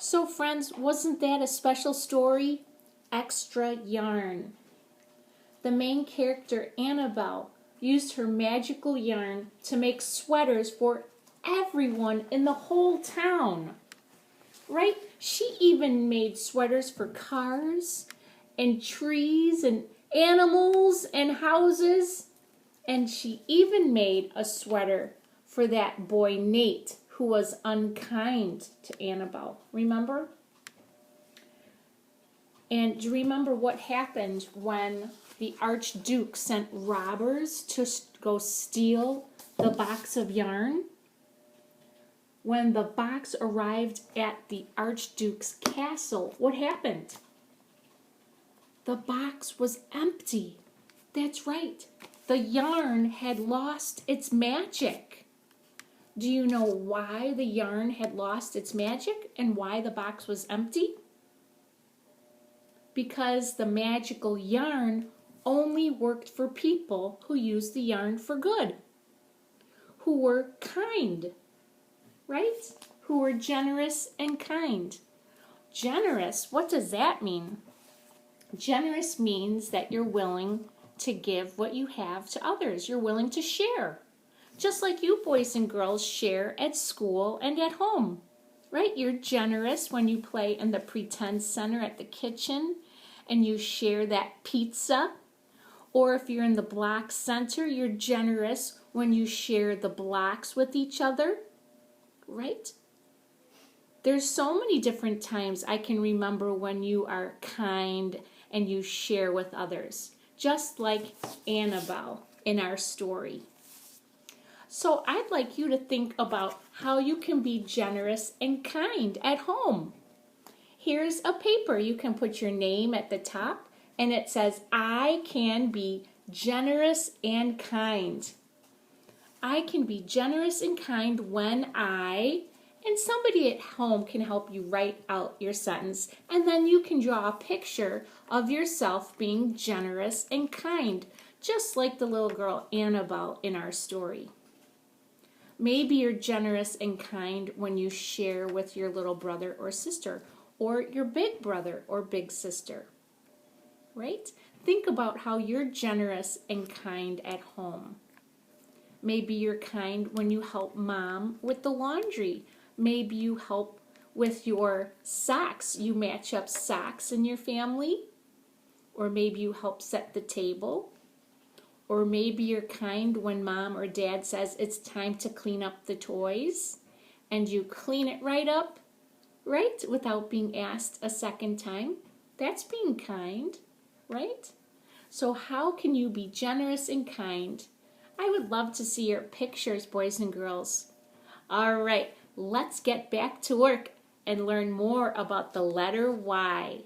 So friends, wasn't that a special story? Extra yarn. The main character, Annabelle, used her magical yarn to make sweaters for everyone in the whole town. Right? She even made sweaters for cars and trees and animals and houses. And she even made a sweater for that boy Nate who was unkind to Annabelle. Remember? And do you remember what happened when the Archduke sent robbers to go steal the box of yarn? When the box arrived at the Archduke's castle, what happened? The box was empty. That's right. The yarn had lost its magic. Do you know why the yarn had lost its magic and why the box was empty? Because the magical yarn only worked for people who used the yarn for good, who were kind, right? Who were generous and kind. Generous, what does that mean? Generous means that you're willing to give what you have to others. You're willing to share. Just like you boys and girls share at school and at home, right? You're generous when you play in the pretend center at the kitchen and you share that pizza. Or if you're in the block center, you're generous when you share the blocks with each other, right? There's so many different times I can remember when you are kind and you share with others, just like Annabelle in our story. So I'd like you to think about how you can be generous and kind at home. Here's a paper. You can put your name at the top and it says, I can be generous and kind. I can be generous and kind when and somebody at home can help you write out your sentence, and then you can draw a picture of yourself being generous and kind, just like the little girl Annabelle in our story. Maybe you're generous and kind when you share with your little brother or sister, or your big brother or big sister, right? Think about how you're generous and kind at home. Maybe you're kind when you help mom with the laundry. Maybe you help with your socks. You match up socks in your family. Or maybe you help set the table. Or maybe you're kind when mom or dad says it's time to clean up the toys. And you clean it right up, right? Without being asked a second time. That's being kind, right? So how can you be generous and kind? I would love to see your pictures, boys and girls. All right, let's get back to work and learn more about the letter Y.